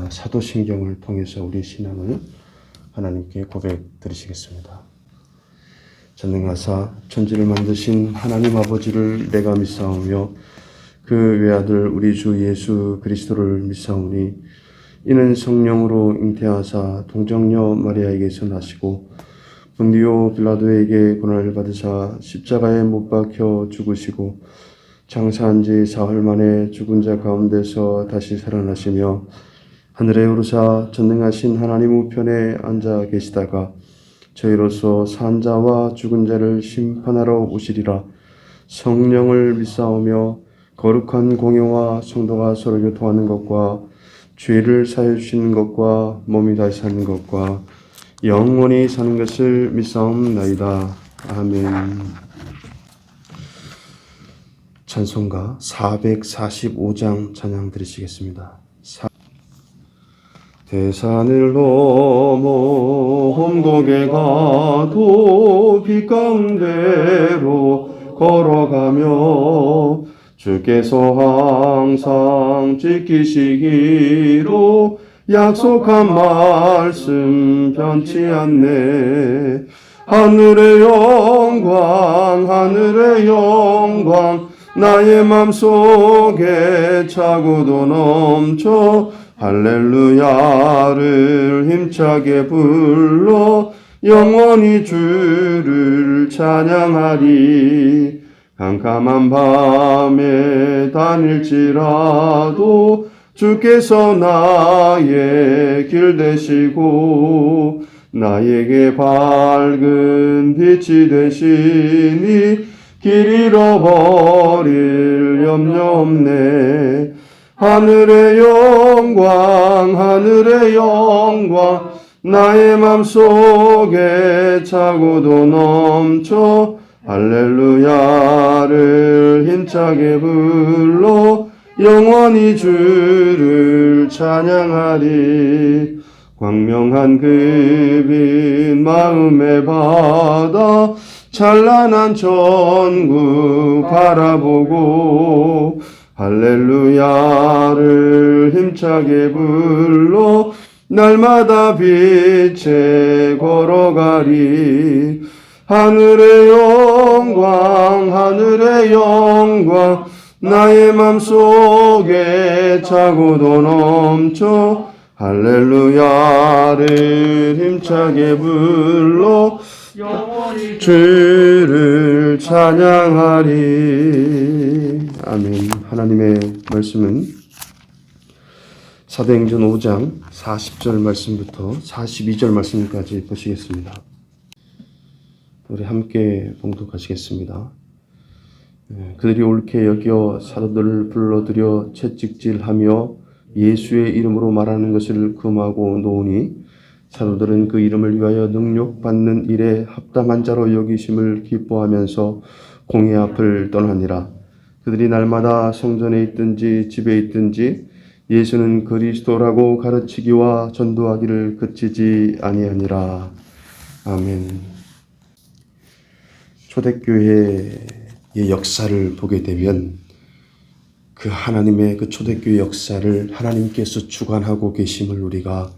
사도신경을 통해서 우리 신앙을 하나님께 고백 드리시겠습니다. 전능하사 천지를 만드신 하나님 아버지를 내가 믿사오며 그 외아들 우리 주 예수 그리스도를 믿사오니 이는 성령으로 잉태하사 동정녀 마리아에게서 나시고 본디오 빌라도에게 고난을 받으사 십자가에 못 박혀 죽으시고 장사한 지 사흘 만에 죽은 자 가운데서 다시 살아나시며 하늘에 오르사 전능하신 하나님 우편에 앉아 계시다가 저희로서 산 자와 죽은 자를 심판하러 오시리라. 성령을 믿사오며 거룩한 공예와 성도가 서로 교통하는 것과 죄를 사해 주시는 것과 몸이 다시 사는 것과 영원히 사는 것을 믿사옵나이다. 아멘. 찬송가 445장 찬양 드리시겠습니다. 대산을 넘어 험곡에 가도 빛 가운데로 걸어가며 주께서 항상 지키시기로 약속한 말씀 변치 않네. 하늘의 영광 나의 맘속에 차고도 넘쳐 할렐루야를 힘차게 불러 영원히 주를 찬양하리. 캄캄한 밤에 다닐지라도 주께서 나의 길 되시고 나에게 밝은 빛이 되시니 길 잃어버릴 염려 없네. 하늘의 영광 나의 맘속에 차고도 넘쳐 할렐루야를 힘차게 불러 영원히 주를 찬양하리. 광명한 그 빛 마음에 받아 찬란한 천국 바라보고 할렐루야를 힘차게 불러 날마다 빛에 걸어가리. 하늘의 영광 나의 맘속에 차고도 넘쳐 할렐루야를 힘차게 불러 주를 찬양하리. 아멘. 하나님의 말씀은 사도행전 5장 40절 말씀부터 42절 말씀까지 보시겠습니다. 우리 함께 봉독하시겠습니다. 그들이 옳게 여겨 사도들을 불러들여 채찍질하며 예수의 이름으로 말하는 것을 금하고 놓으니 사도들은 그 이름을 위하여 능욕받는 일에 합당한 자로 여기심을 기뻐하면서 공회 앞을 떠나니라. 그들이 날마다 성전에 있든지 집에 있든지 예수는 그리스도라고 가르치기와 전도하기를 그치지 아니하니라. 아멘. 초대교회의 역사를 보게 되면 그 하나님의 그 초대교회 역사를 하나님께서 주관하고 계심을 우리가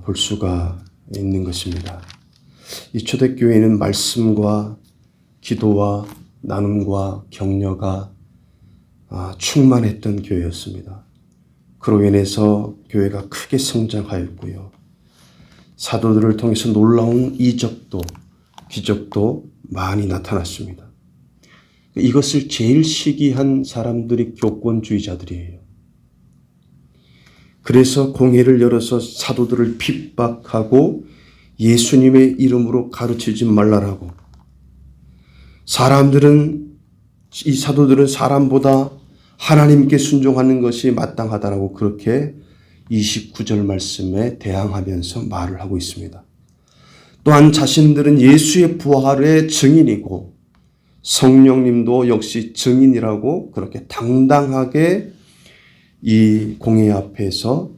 볼 수가 있는 것입니다. 이 초대교회는 말씀과 기도와 나눔과 격려가 충만했던 교회였습니다. 그로 인해서 교회가 크게 성장하였고요. 사도들을 통해서 놀라운 이적도 기적도 많이 나타났습니다. 이것을 제일 시기한 사람들이 교권주의자들이에요. 그래서 공회를 열어서 사도들을 핍박하고 예수님의 이름으로 가르치지 말라라고. 이 사도들은 사람보다 하나님께 순종하는 것이 마땅하다라고 그렇게 29절 말씀에 대항하면서 말을 하고 있습니다. 또한 자신들은 예수의 부활의 증인이고 성령님도 역시 증인이라고 그렇게 당당하게 이 공회 앞에서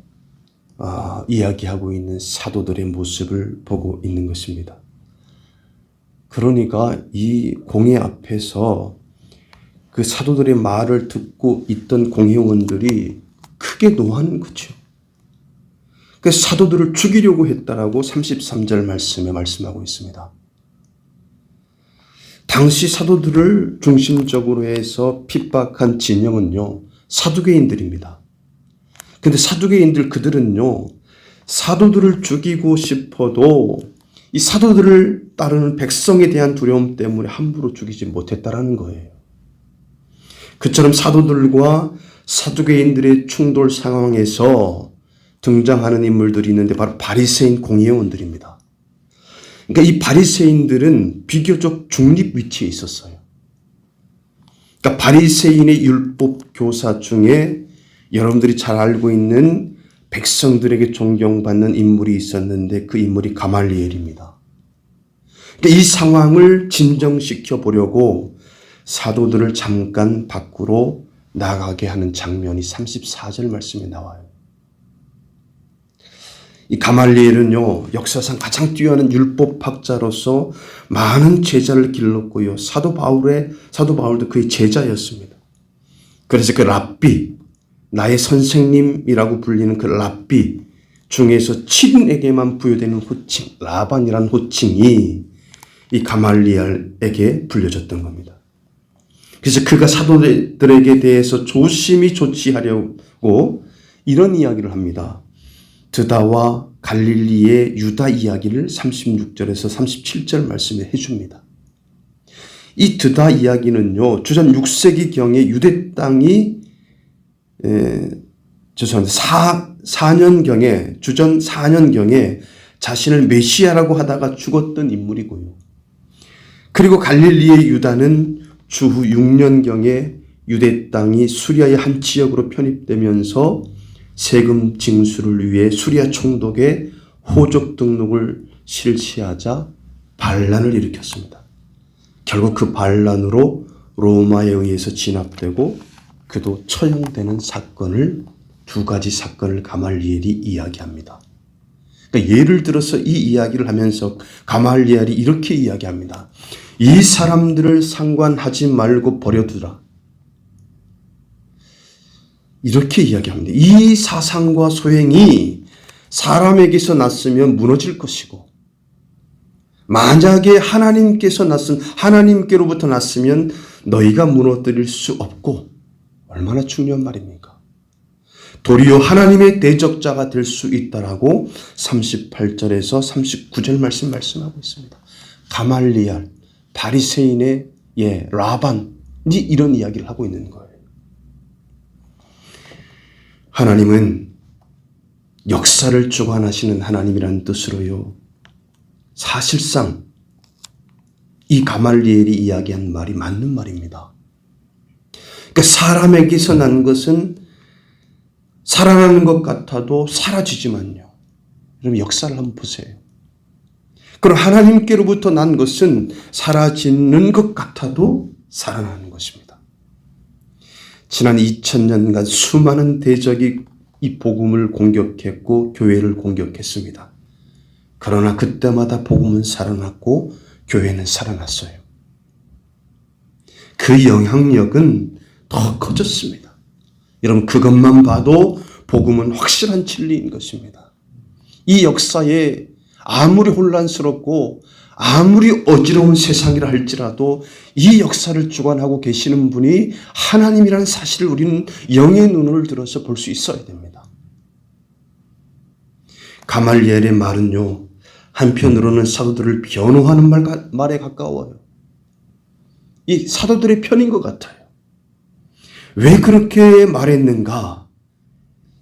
이야기하고 있는 사도들의 모습을 보고 있는 것입니다. 그러니까 이 공회 앞에서 그 사도들의 말을 듣고 있던 공회원들이 크게 노하는 거죠. 그 사도들을 죽이려고 했다라고 33절 말씀에 말씀하고 있습니다. 당시 사도들을 중심적으로 해서 핍박한 진영은요, 사두개인들입니다. 근데 사두개인들 그들은요, 사도들을 죽이고 싶어도 이 사도들을 따르는 백성에 대한 두려움 때문에 함부로 죽이지 못했다라는 거예요. 그처럼 사도들과 사두개인들의 충돌 상황에서 등장하는 인물들이 있는데 바로 바리새인 공예원들입니다. 그러니까 이 바리새인들은 비교적 중립 위치에 있었어요. 그러니까 바리새인의 율법 교사 중에 여러분들이 잘 알고 있는 백성들에게 존경받는 인물이 있었는데 그 인물이 가말리엘입니다. 그러니까 이 상황을 진정시켜 보려고 사도들을 잠깐 밖으로 나가게 하는 장면이 34절 말씀에 나와요. 이 가말리엘은요, 역사상 가장 뛰어난 율법학자로서 많은 제자를 길렀고요, 사도 바울도 그의 제자였습니다. 그래서 그 랍비, 나의 선생님이라고 불리는 그 랍비 중에서 7인에게만 부여되는 호칭, 라반이라는 호칭이 이 가말리엘에게 불려졌던 겁니다. 그래서 그가 사도들에게 대해서 조심히 조치하려고 이런 이야기를 합니다. 드다와 갈릴리의 유다 이야기를 36절에서 37절 말씀에 해줍니다. 이 드다 이야기는요, 주전 6세기경에 유대 땅이 죄송합니다. 4년경에, 주전 4년경에 자신을 메시아라고 하다가 죽었던 인물이고요. 그리고 갈릴리의 유다는 주후 6년경에 유대 땅이 수리아의 한 지역으로 편입되면서 세금 징수를 위해 수리아 총독의 호족 등록을 실시하자 반란을 일으켰습니다. 결국 그 반란으로 로마에 의해서 진압되고 그도 처형되는 사건을, 두 가지 사건을 가말리엘이 이야기합니다. 그러니까 예를 들어서 이 이야기를 하면서 가말리엘이 이렇게 이야기합니다. 이 사람들을 상관하지 말고 버려두라. 이렇게 이야기합니다. 이 사상과 소행이 사람에게서 났으면 무너질 것이고, 만약에 하나님께로부터 났으면 너희가 무너뜨릴 수 없고, 얼마나 중요한 말입니까? 도리어 하나님의 대적자가 될 수 있다라고 38절에서 39절 말씀하고 있습니다. 가말리엘, 바리새인의 라반이 이런 이야기를 하고 있는 거예요. 하나님은 역사를 주관하시는 하나님이라는 뜻으로요, 사실상 이 가말리엘이 이야기한 말이 맞는 말입니다. 그러니까 사람에게서 난 것은 살아나는 것 같아도 사라지지만요. 여러분 역사를 한번 보세요. 그럼 하나님께로부터 난 것은 사라지는 것 같아도 살아나는 것입니다. 지난 2000년간 수많은 대적이 이 복음을 공격했고 교회를 공격했습니다. 그러나 그때마다 복음은 살아났고 교회는 살아났어요. 그 영향력은 더 커졌습니다. 여러분 그것만 봐도 복음은 확실한 진리인 것입니다. 이 역사에 아무리 혼란스럽고 아무리 어지러운 세상이라 할지라도 이 역사를 주관하고 계시는 분이 하나님이라는 사실을 우리는 영의 눈을 들어서 볼 수 있어야 됩니다. 가말리엘의 말은요, 한편으로는 사도들을 변호하는 말에 가까워요. 이 사도들의 편인 것 같아요. 왜 그렇게 말했는가?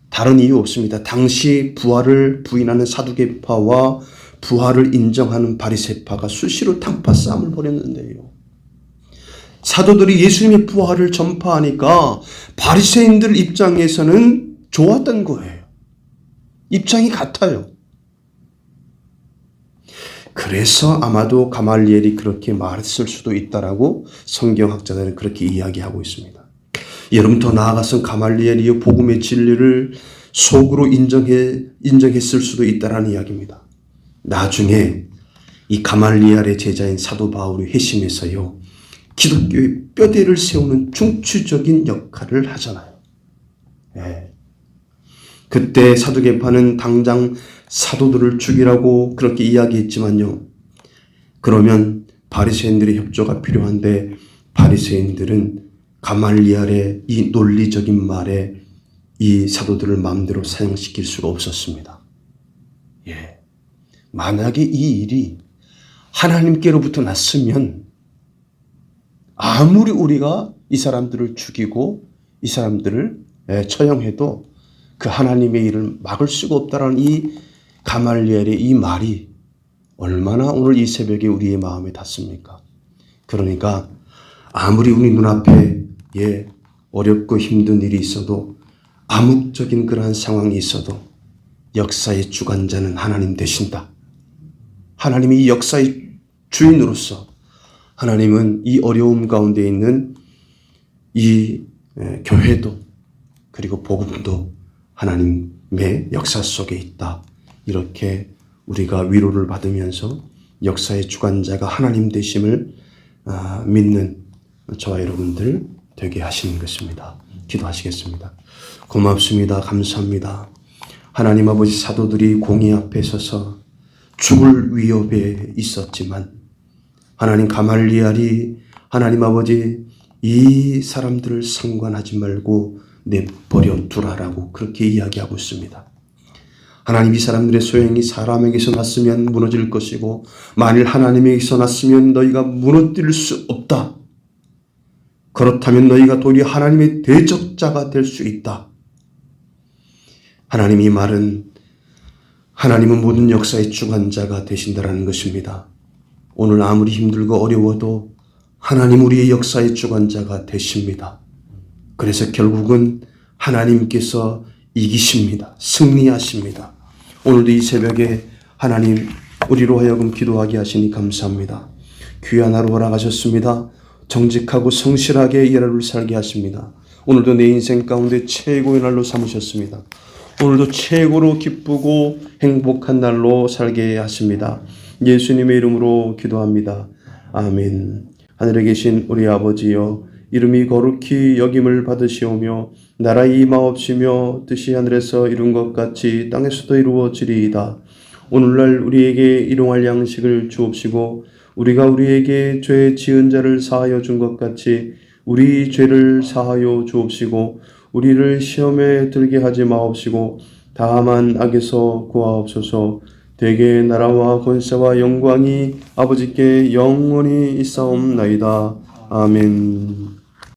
다른 이유 없습니다. 당시 부활을 부인하는 사두개파와 부활을 인정하는 바리새파가 수시로 탕파 싸움을 벌였는데요. 사도들이 예수님의 부활을 전파하니까 바리새인들 입장에서는 좋았던 거예요. 입장이 같아요. 그래서 아마도 가말리엘이 그렇게 말했을 수도 있다라고 성경학자들은 그렇게 이야기하고 있습니다. 여러분 더 나아가서 가말리엘이 복음의 진리를 속으로 인정했을 수도 있다라는 이야기입니다. 나중에 이 가말리엘의 제자인 사도 바울이 회심해서요, 기독교의 뼈대를 세우는 중추적인 역할을 하잖아요. 네. 그때 사두개파는 당장 사도들을 죽이라고 그렇게 이야기했지만요. 그러면 바리새인들의 협조가 필요한데 바리새인들은 가말리엘의 이 논리적인 말에 이 사도들을 마음대로 사용시킬 수가 없었습니다. 예. 만약에 이 일이 하나님께로부터 났으면 아무리 우리가 이 사람들을 죽이고 이 사람들을 처형해도 그 하나님의 일을 막을 수가 없다라는 이 가말리엘의 이 말이 얼마나 오늘 이 새벽에 우리의 마음에 닿습니까? 그러니까 아무리 우리 눈앞에 어렵고 힘든 일이 있어도 암묵적인 그러한 상황이 있어도 역사의 주관자는 하나님 되신다. 하나님이 이 역사의 주인으로서 하나님은 이 어려움 가운데 있는 이 교회도 그리고 복음도 하나님의 역사 속에 있다. 이렇게 우리가 위로를 받으면서 역사의 주관자가 하나님 되심을 믿는 저와 여러분들 되게 하시는 것입니다. 기도하시겠습니다. 고맙습니다. 감사합니다. 하나님 아버지, 사도들이 공의 앞에 서서 죽을 위협에 있었지만 하나님 가말리엘이 하나님 아버지 이 사람들을 상관하지 말고 내버려 두라라고 그렇게 이야기하고 있습니다. 하나님, 이 사람들의 소행이 사람에게서 났으면 무너질 것이고 만일 하나님에게서 났으면 너희가 무너뜨릴 수 없다. 그렇다면 너희가 도리어 하나님의 대적자가 될 수 있다. 하나님, 이 말은 하나님은 모든 역사의 주관자가 되신다라는 것입니다. 오늘 아무리 힘들고 어려워도 하나님 우리의 역사의 주관자가 되십니다. 그래서 결국은 하나님께서 이기십니다. 승리하십니다. 오늘도 이 새벽에 하나님 우리로 하여금 기도하게 하시니 감사합니다. 귀한 하루 허락하셨습니다. 정직하고 성실하게 이 하루를 살게 하십니다. 오늘도 내 인생 가운데 최고의 날로 삼으셨습니다. 오늘도 최고로 기쁘고 행복한 날로 살게 하십니다. 예수님의 이름으로 기도합니다. 아멘. 하늘에 계신 우리 아버지여, 이름이 거룩히 여김을 받으시오며 나라의 임하옵시며 뜻이 하늘에서 이룬 것 같이 땅에서도 이루어지리이다. 오늘날 우리에게 일용할 양식을 주옵시고 우리가 우리에게 죄 지은 자를 사하여 준 것 같이 우리 죄를 사하여 주옵시고 우리를 시험에 들게 하지 마옵시고 다만 악에서 구하옵소서. 대개 나라와 권세와 영광이 아버지께 영원히 있사옵나이다. 아멘.